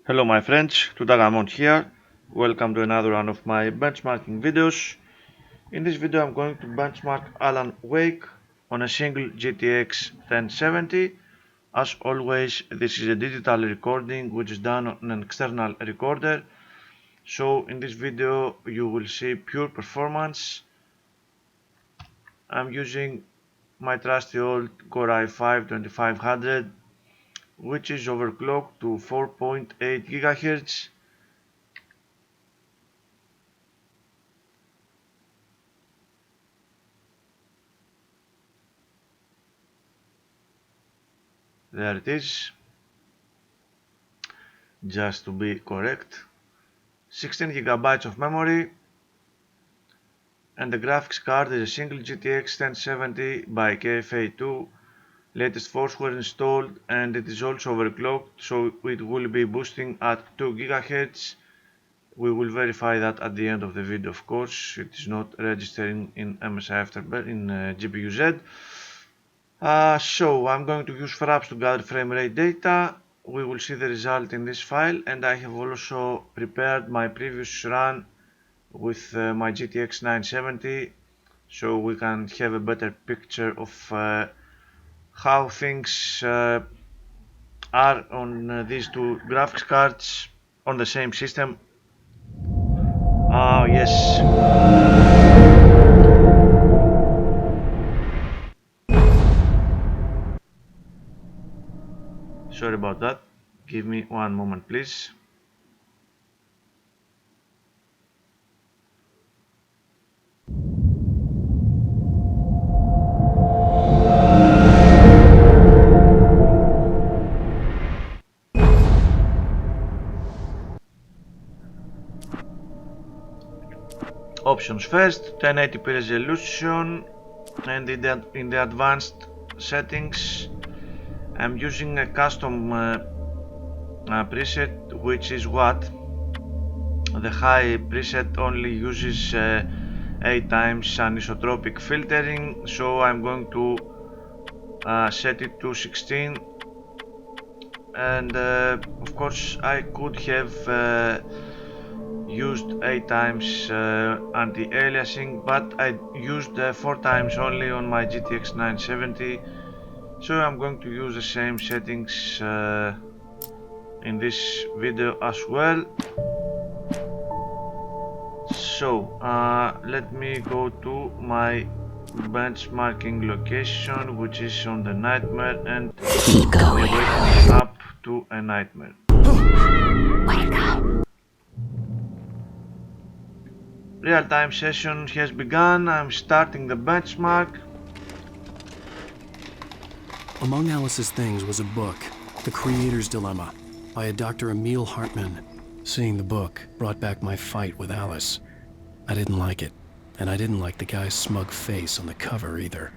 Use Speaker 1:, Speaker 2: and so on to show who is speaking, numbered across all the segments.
Speaker 1: Hello my friends, Tutagamon here. Welcome to another one of my benchmarking videos. In this video I'm going to benchmark Alan Wake on a single GTX 1070. As always, this is a digital recording which is done on an external recorder. So in this video you will see pure performance. I'm using my trusty old Core i5 2500, which is overclocked to 4.8 GHz. There it is, just to be correct. 16 GB of memory, and the graphics card is a single GTX 1070 by KFA2. Latest force were installed, and it is also overclocked, so it will be boosting at 2 GHz. We will verify that at the end of the video, of course. It is not registering in MSI Afterburner in GPU-Z. So I'm going to use fraps to gather frame rate data. We will see the result in this file, and I have also prepared my previous run with my GTX 970, so we can have a better picture of how things are on these two graphics cards on the same system. Yes. Sorry about that. Give me one moment, please. Options first, 1080p resolution, and in the advanced settings I'm using a custom preset, which is what the high preset only uses 8 times anisotropic filtering, so I'm going to set it to 16, and of course I could have used 8 times anti-aliasing, but I used 4 times only on my GTX 970, so I'm going to use the same settings in this video as well. So let me go to my benchmarking location, which is on the nightmare, and
Speaker 2: Keep going.
Speaker 1: wake me up to a nightmare.
Speaker 2: Wake up.
Speaker 1: Real-time session has begun. I'm starting the benchmark.
Speaker 3: Among Alice's things was a book, The Creator's Dilemma, by a Dr. Emil Hartmann. Seeing the book brought back my fight with Alice. I didn't like it, and I didn't like the guy's smug face on the cover either.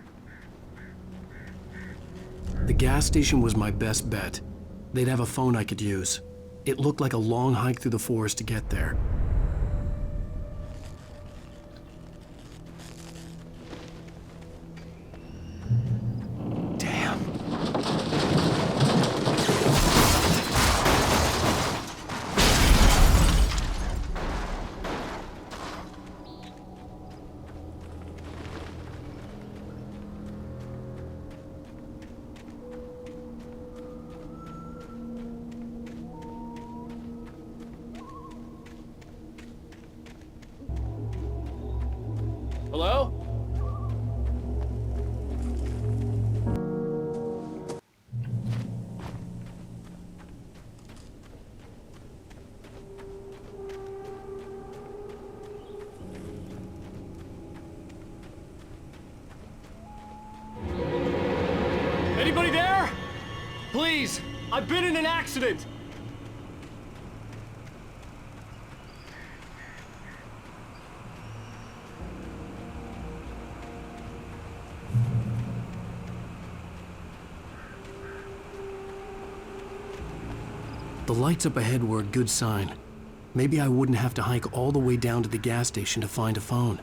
Speaker 3: The gas station was my best bet. They'd have a phone I could use. It looked like a long hike through the forest to get there.
Speaker 4: Hello? Anybody there? Please, I've been in an accident.
Speaker 3: The lights up ahead were a good sign. Maybe I wouldn't have to hike all the way down to the gas station to find a phone.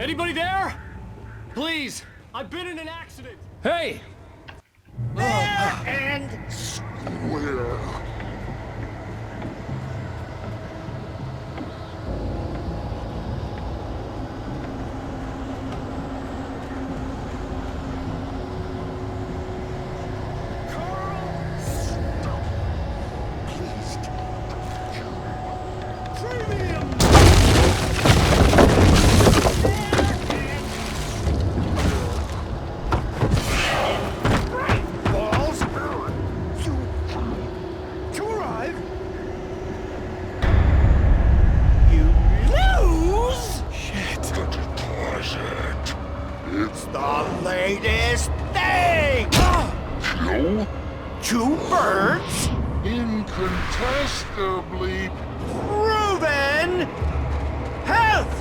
Speaker 4: Anybody there? Please, I've been in an accident. Hey!
Speaker 5: It's the latest thing! Two birds?
Speaker 6: Incontestably
Speaker 5: Proven health!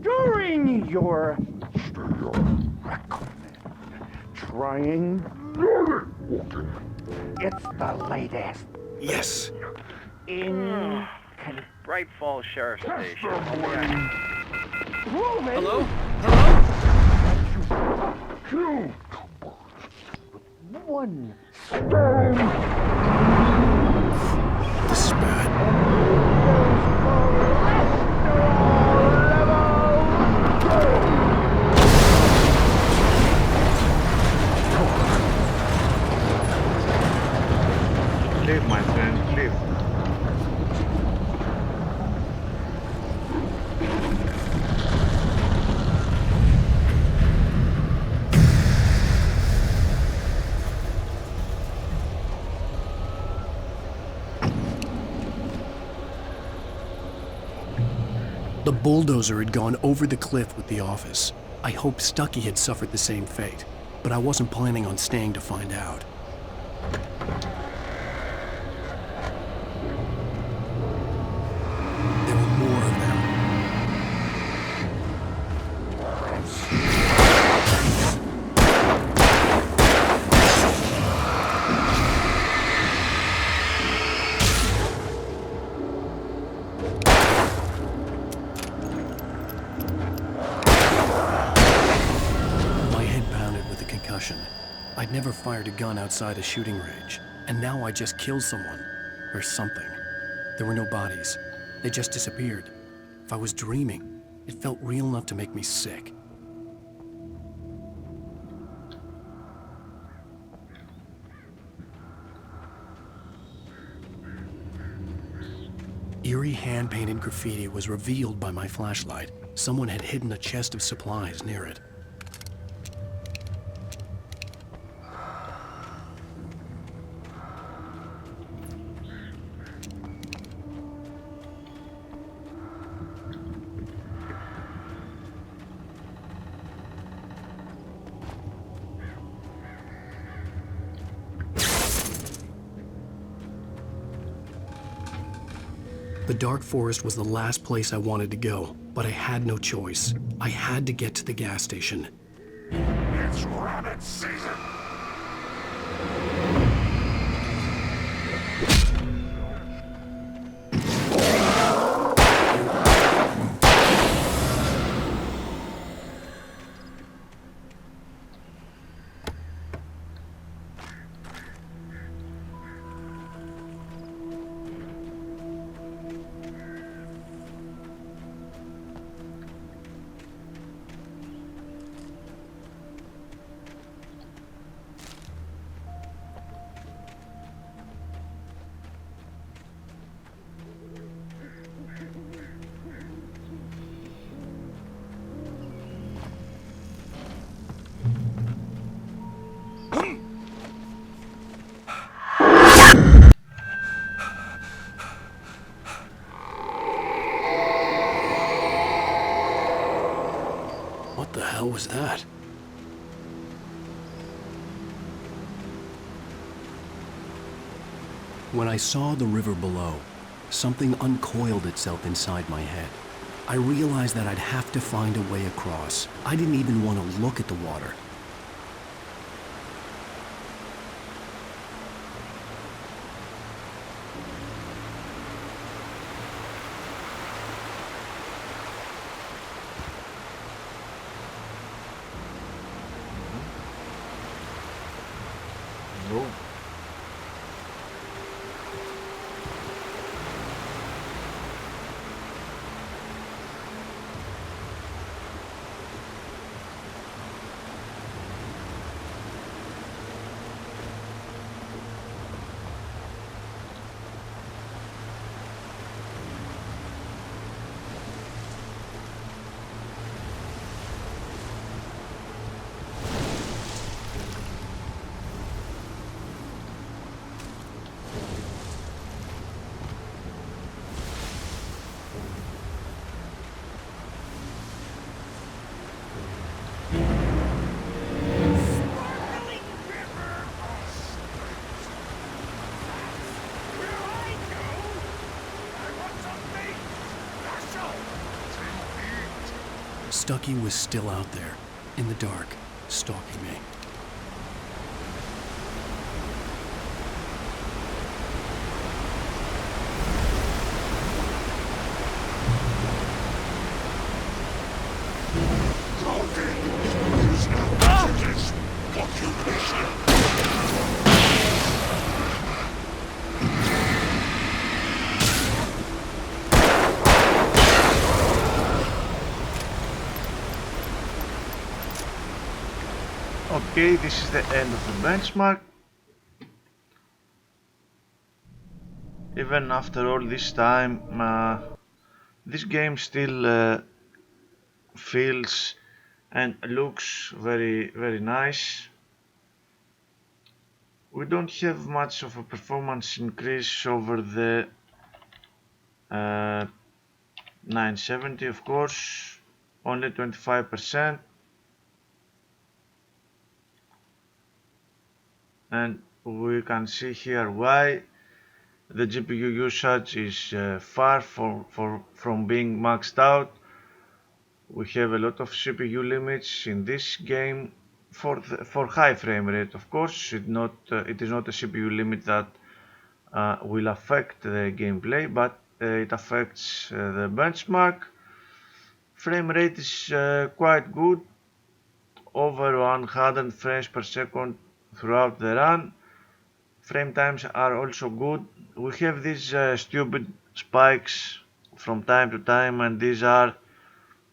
Speaker 5: During your trying, it's the latest
Speaker 3: Yes.
Speaker 5: in
Speaker 7: Bright Falls Sheriff Station.
Speaker 5: proven
Speaker 4: Hello?
Speaker 5: two one
Speaker 3: This is bad.
Speaker 1: Leave, my friend, leave.
Speaker 3: The bulldozer had gone over the cliff with the office. I hoped Stucky had suffered the same fate, but I wasn't planning on staying to find out. There were more of them. My head pounded with the concussion. I'd never fired a gun outside a shooting range, and now I just killed someone. Or something. There were no bodies. They just disappeared. If I was dreaming, it felt real enough to make me sick. Eerie hand-painted graffiti was revealed by my flashlight. Someone had hidden a chest of supplies near it. The dark forest was the last place I wanted to go, but I had no choice. I had to get to the gas station.
Speaker 6: it's rabbit season.
Speaker 3: What the hell was that? When I saw the river below, something uncoiled itself inside my head. I realized that I'd have to find a way across. I didn't even want to look at the water. Stucky was still out there, in the dark, stalking me.
Speaker 1: Okay, this is the end of the benchmark. Even after all this time, this game still feels and looks very nice. We don't have much of a performance increase over the 970, of course, only 25%. And we can see here why. The GPU usage is far from being maxed out. We have a lot of CPU limits in this game for high frame rate, of course. It is not a CPU limit that will affect the gameplay, but it affects the benchmark. Frame rate is quite good, over 100 frames per second throughout the run. Frame times are also good. We have these stupid spikes from time to time, and these are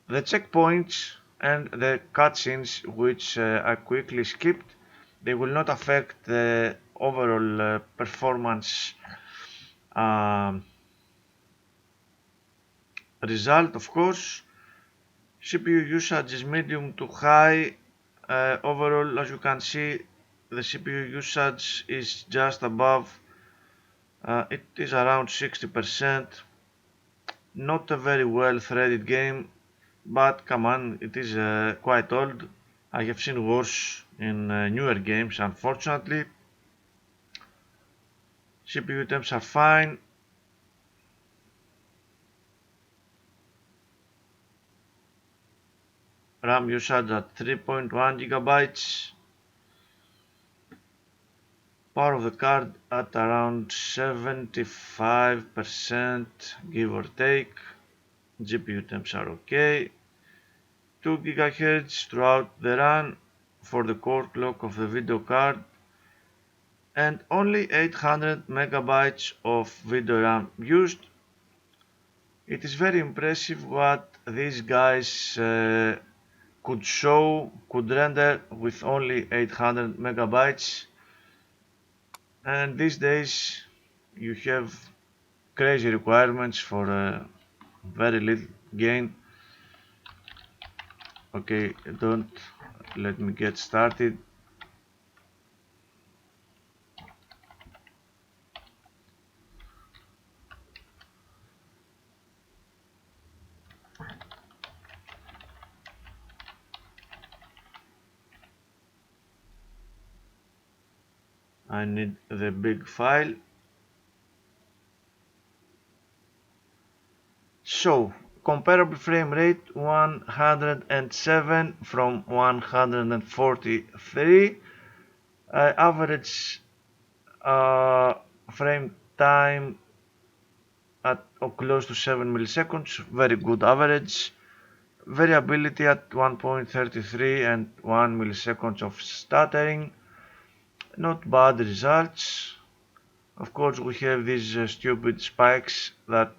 Speaker 1: the checkpoints and the cutscenes, which I quickly skipped. They will not affect the overall performance result, of course. CPU usage is medium to high. Overall, as you can see, the CPU usage is just above, it is around 60%. Not a very well threaded game, but come on, it is quite old. I have seen worse in newer games, unfortunately. CPU temps are fine. RAM usage at 3.1 gigabytes. Power of the card at around 75%, give or take. GPU temps are okay. 2 GHz throughout the run for the core clock of the video card, and only 800 megabytes of video RAM used. It is very impressive what these guys could render with only 800 megabytes. And these days you have crazy requirements for very little gain. Okay, don't let me get started. I need the big file. So, comparable frame rate 107 from 143. Average frame time at close to 7 milliseconds. Very good average. Variability at 1.33 and 1 milliseconds of stuttering. Not bad results. Of course, we have these stupid spikes that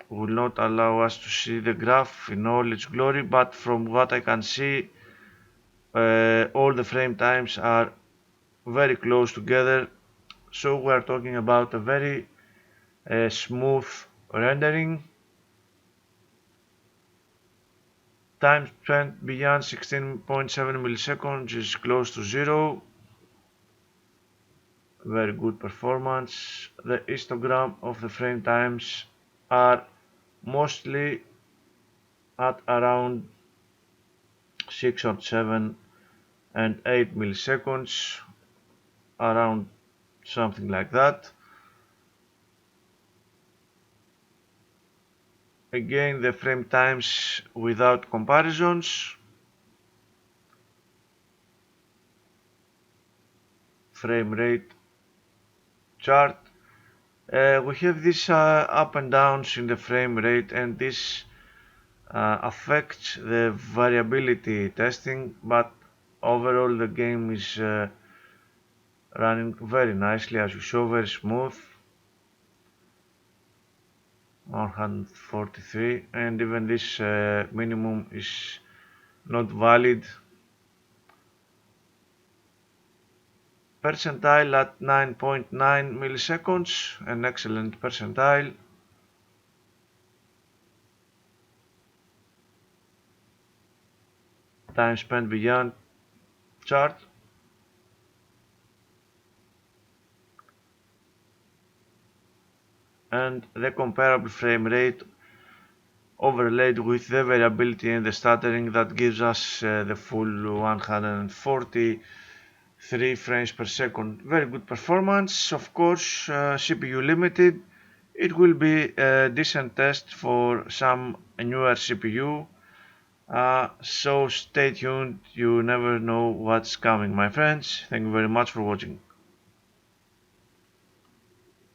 Speaker 1: will not allow us to see the graph in all its glory, but from what I can see, all the frame times are very close together, so we are talking about a very smooth rendering. Time spent beyond 16.7 milliseconds is close to zero. Very good performance. The histogram of the frame times are mostly at around 6 or 7 and 8 milliseconds, around something like that. Again, the frame times without comparisons. Frame rate chart. We have this up and downs in the frame rate, and this affects the variability testing, but overall the game is running very nicely, as you saw, very smooth. 143, and even this minimum is not valid. Percentile at 9.9 milliseconds, an excellent percentile. Time spent beyond chart. And the comparable frame rate overlaid with the variability and the stuttering that gives us the full 143 frames per second. Very good performance. Of course, CPU limited. It will be a decent test for some newer CPU. So stay tuned, you never know what's coming, my friends. Thank you very much for watching.